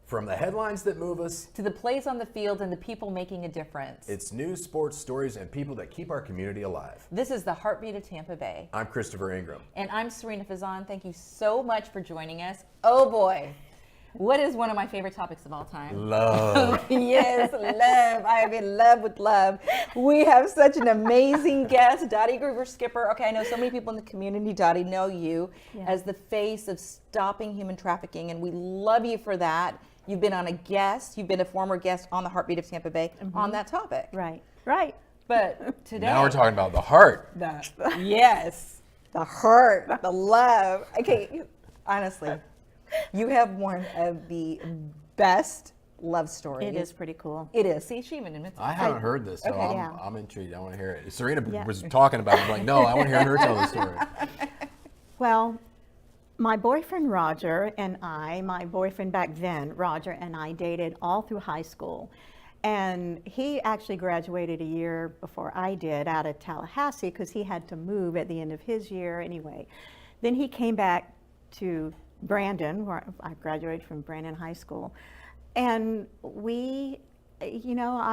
From the headlines that move us to the plays on the field and the people making a difference. It's news, sports, stories, and people that keep our community alive. This is the heartbeat of Tampa Bay. I'm Christopher Ingram. And I'm Sarina Fazan. Thank you so much for joining us. Oh boy, what is one of my favorite topics of all time? Love. Yes, love. I am in love with love. We have such an amazing guest, Dotti Groover-Skipper. Okay, I know so many people in the community, Dotti, know you as the face of stopping human trafficking, and we love you for that. You've been a former guest on the Heartbeat of Tampa Bay on that topic. Right. But today. Now we're talking about the heart. Yes, the heart, the love. Okay, honestly, you have one of the best love stories. It is pretty cool. It is. See, she even admits it. I haven't heard this, so Okay. I'm intrigued. I want to hear it. Sarina was talking about it. I'm like, no, I want to hear her tell the story. Well, my boyfriend Roger and my boyfriend back then, Roger and I dated all through high school. And he actually graduated a year before I did out of Tallahassee because he had to move at the end of his year anyway. Then he came back to Brandon, where I graduated from Brandon High School. And I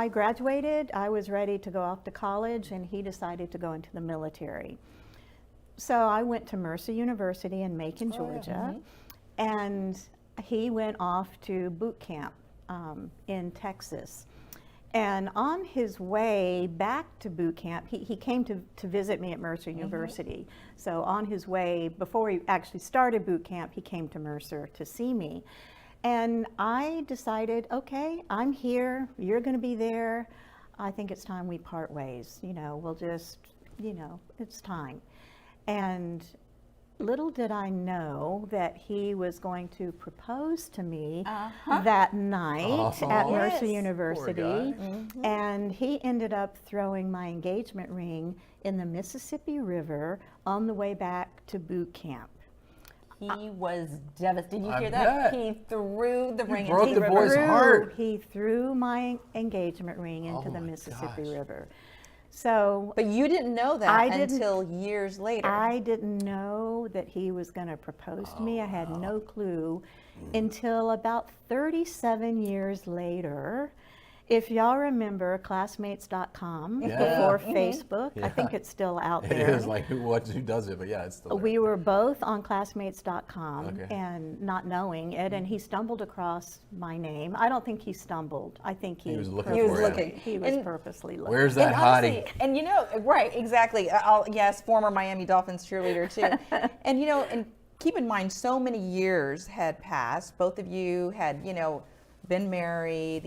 graduated, I was ready to go off to college, and he decided to go into the military. So I went to Mercer University in Macon, Georgia, and he went off to boot camp in Texas. And on his way back to boot camp, he came to visit me at Mercer University. So on his way, before he actually started boot camp, he came to Mercer to see me. And I decided, okay, I'm here, you're gonna be there. I think it's time we part ways. We'll just, it's time. And little did I know that he was going to propose to me that night at Mercer University. And he ended up throwing my engagement ring in the Mississippi River on the way back to boot camp. He was devastated. Did you hear bet. that? He threw the ring broke into the the boy's river. heart. He threw my engagement ring into the my Mississippi gosh. River. So But you didn't know that until years later. I didn't know that he was going to propose to me. I had no clue until about 37 years later. If y'all remember classmates.com before Facebook, I think it's still out there. It is like who does it, but yeah, it's still there. We were both on classmates.com Okay. and not knowing it, and he stumbled across my name. I don't think he stumbled. I think he was looking He was for you. looking. He was And purposely looking. Where's that And hottie? honestly, and right, exactly. Yes, former Miami Dolphins cheerleader too. And keep in mind, so many years had passed. Both of you had, been married.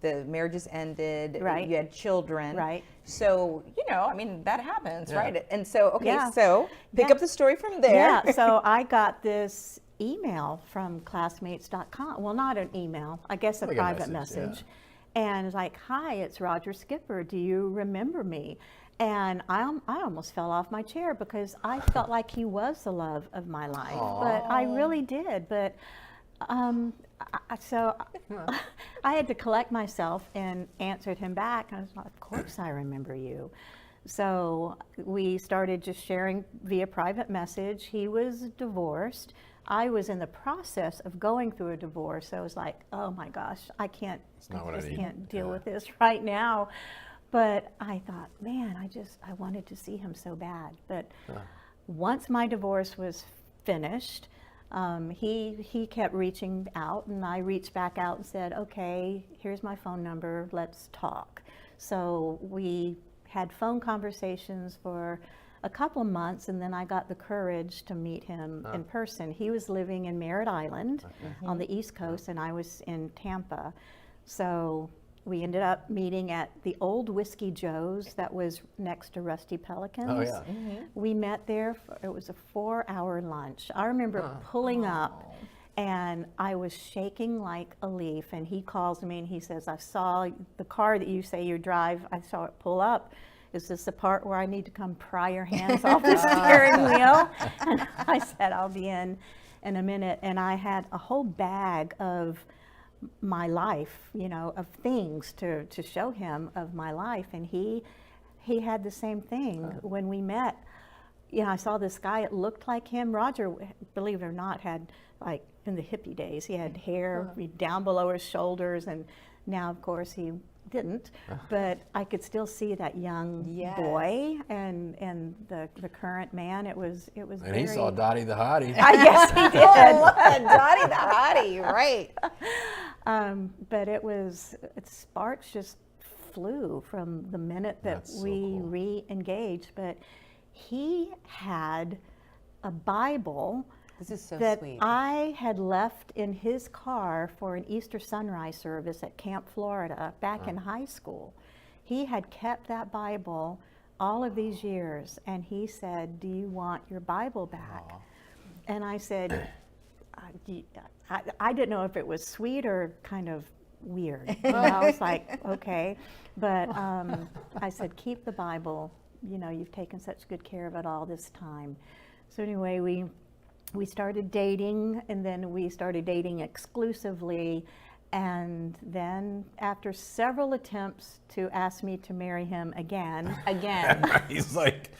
The marriages ended. Right. You had children. Right. So that happens, Yeah. right? And so Yeah. so pick up the story from there. Yeah, so I got this email from classmates.com. Well, not an email, I guess a Like a private message, message. And it's like, hi, it's Roger Skipper. Do you remember me? And I almost fell off my chair because I felt like he was the love of my life. But I really did. But so I had to collect myself and answered him back. I was like, of course I remember you. So we started just sharing via private message. He was divorced. I was in the process of going through a divorce. So I was like, oh my gosh, I not what I just need. can't deal with this right now. But I thought, man, I wanted to see him so bad. But once my divorce was finished, he kept reaching out, and I reached back out and said, okay, here's my phone number, let's talk. So we had phone conversations for a couple of months, and then I got the courage to meet him in person. He was living in Merritt Island on the East Coast, and I was in Tampa. So we ended up meeting at the old Whiskey Joe's that was next to Rusty Pelican's. Oh, yeah. We met there, it was a 4-hour lunch. I remember pulling up and I was shaking like a leaf, and he calls me and he says, I saw the car that you say you drive, I saw it pull up. Is this the part where I need to come pry your hands off the steering wheel? And I said, I'll be in a minute. And I had a whole bag of my life, of things to show him of my life. And he had the same thing. When we met, I saw this guy, it looked like him. Roger, believe it or not, had like in the hippie days. He had hair down below his shoulders, and now, of course, he didn't. But I could still see that young boy and the current man. It was And very, he saw Dotti the hottie. yes, he did. Dotti the hottie, right? But sparks just flew from the minute that That's so we cool. re-engaged. But he had a Bible This is so that sweet. I had left in his car for an Easter sunrise service at Camp Florida back in high school. He had kept that Bible all of these years, and he said, "Do you want your Bible back?" And I said, I didn't know if it was sweet or kind of weird. I was like, okay. But I said, keep the Bible. You know, you've taken such good care of it all this time. So anyway, we started dating, and then we started dating exclusively. And then after several attempts to ask me to marry him again. He's like,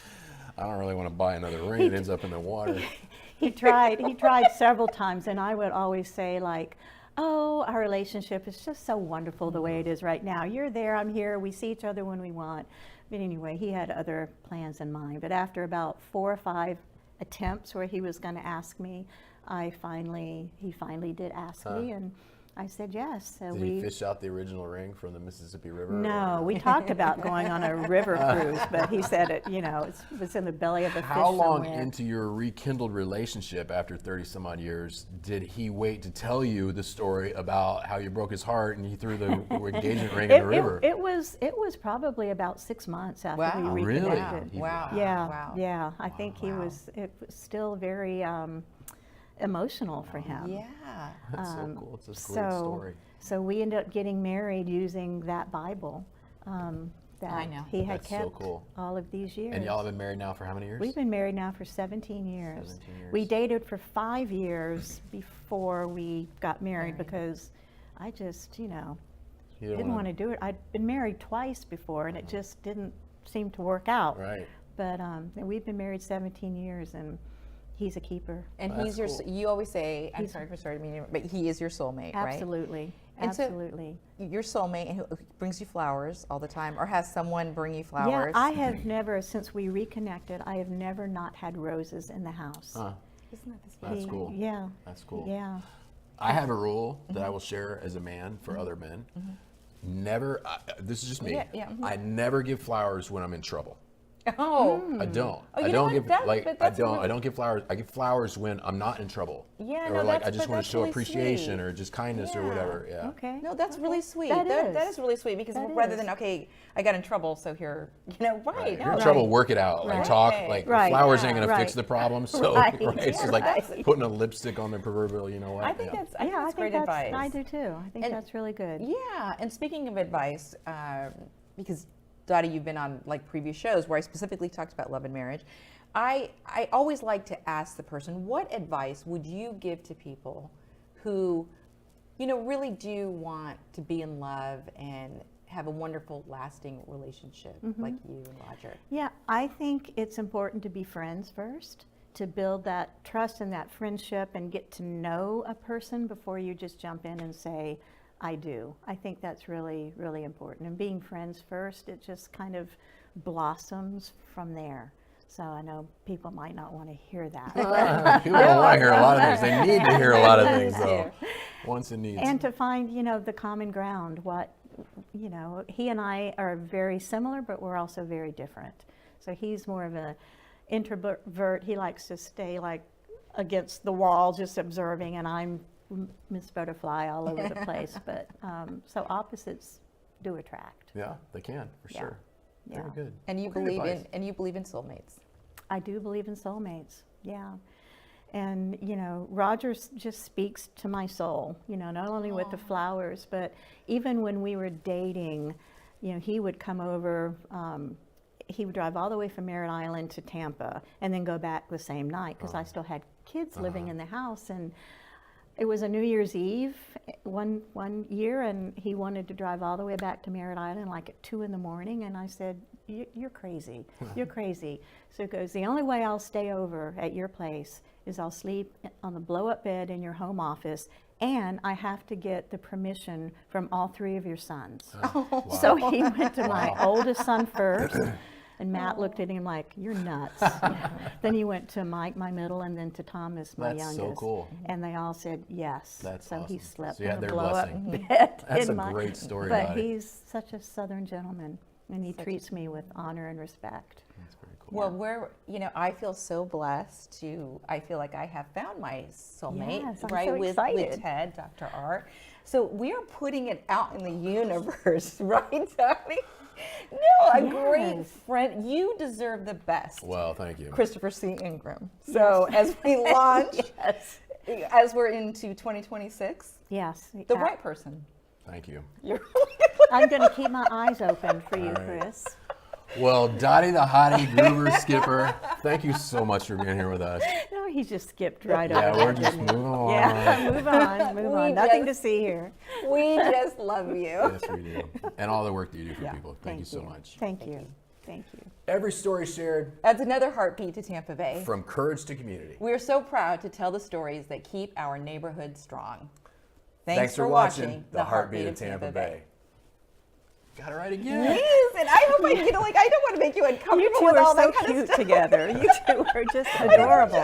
I don't really want to buy another ring. It ends up in the water. He tried several times, and I would always say, like, oh, our relationship is just so wonderful the way it is right now. You're there, I'm here, we see each other when we want. But anyway, he had other plans in mind. But after about 4 or 5 attempts where he was going to ask me, he finally did ask me, and I said yes. So Did he fish out the original ring from the Mississippi River? No, we talked about going on a river cruise, but he said it was in the belly of a fish How long somewhere. into your rekindled relationship after 30 some odd years did he wait to tell you the story about how you broke his heart and he threw the engagement ring in the river? It was probably about 6 months after we Really? reconnected. Wow. Yeah. I think it was still very emotional for him. Yeah. That's so cool. It's a great story. So we ended up getting married using that Bible that I know. he had That's so kept cool. all of these years. And y'all have been married now for how many years? We've been married now for 17 years. 17 years. We dated for 5 years before we got married because I just, didn't want to do it. I'd been married twice before, and it just didn't seem to work out. Right. But we've been married 17 years, and he's a keeper. And That's he's your, cool. you always say, I'm sorry for starting me, but he is your soulmate, right? Absolutely. And so- Absolutely. Your soulmate who brings you flowers all the time, or has someone bring you flowers? Yeah, I have never, since we reconnected, I have never not had roses in the house. Isn't that the sweet? That's cool. Yeah. That's cool. Yeah. I have a rule that I will share as a man for other men. Never, this is just me. I never give flowers when I'm in trouble. Oh. I don't. Oh, I you know don't what? I don't give flowers. I give flowers when I'm not in trouble. Yeah, or no, like that's- I just but want that's to show really appreciation sweet. or just kindness or Yeah. whatever. Yeah. Okay. No, that's really sweet. That That is. is really sweet because That rather is. than, okay, I got in trouble, so here, right. Right. If No, you're in Right. trouble, work it out. Like Right. talk. Like Right. flowers Yeah. ain't gonna fix Right. the problem. So Right. it's just like Right. putting a lipstick on the proverbial. You know what? I think that's, I think Yeah, that's great that's, advice. I do too. I think And- that's really good. Yeah, and speaking of advice, because Dotti, you've been on like previous shows where I specifically talked about love and marriage. I always like to ask the person, what advice would you give to people who, really do want to be in love and have a wonderful, lasting relationship like you and Roger? Yeah, I think it's important to be friends first, to build that trust and that friendship and get to know a person before you just jump in and say, I do. I think that's really, really important. And being friends first, it just kind of blossoms from there. So I know people might not want to hear that. People don't want to hear a lot of things. They need to hear a lot of things, though. Once it needs. And to find, the common ground, he and I are very similar, but we're also very different. So he's more of an introvert. He likes to stay like against the wall, just observing, and I'm Miss Butterfly all over the place. But so opposites do attract. Yeah, they can for Yeah. sure. Yeah. Very good. And you Great believe advice. in soulmates. I do believe in soulmates. Yeah. And, Roger just speaks to my soul, not only with the flowers, but even when we were dating, he would come over, he would drive all the way from Merritt Island to Tampa and then go back the same night because I still had kids living in the house. And it was a New Year's Eve one year, and he wanted to drive all the way back to Merritt Island like at 2 a.m. And I said, you're crazy. You're crazy. So he goes, the only way I'll stay over at your place is I'll sleep on the blow-up bed in your home office, and I have to get the permission from all 3 of your sons. Wow. So he went to my oldest son first, and Matt looked at him like, you're nuts. Then he went to Mike, my middle, and then to Thomas, my That's youngest. so cool. And they all said yes. That's so he awesome. slept So you had in the their blow-up blessing. bed. That's in a my, great story, But Dottie. he's such a Southern gentleman, and he treats me with honor and respect. That's very cool. Well, I feel so blessed I feel like I have found my soulmate, Yes, I'm right, so with excited. Ted, Dr. Art. So we are putting it out in the universe, right, Dottie? No, a great Yes. friend. You deserve the best. Well, thank you. Christopher C. Ingram. So as we launch, as we're into 2026, Yes. the right person. Thank you. You're I'm going to keep my eyes open for you, All right. Chris. Well, Dotti the Hottie Groover-Skipper, thank you so much for being here with us. No, he just skipped right Yeah, over. we're just moving along. Yeah, move on, move We on. Nothing to just- see here. we just love you. Yes, we do. And all the work that you do for Yeah. people. Thank you so much. Thank you. Thank you. Every story shared, Adds another heartbeat to Tampa Bay. from courage to community. We're so proud to tell the stories that keep our neighborhood strong. Thanks for watching The Heartbeat of Tampa Bay. Got it right again. Yes, and I hope I don't want to make you uncomfortable You two with are all so that kind of cute stuff. together. You two are just adorable.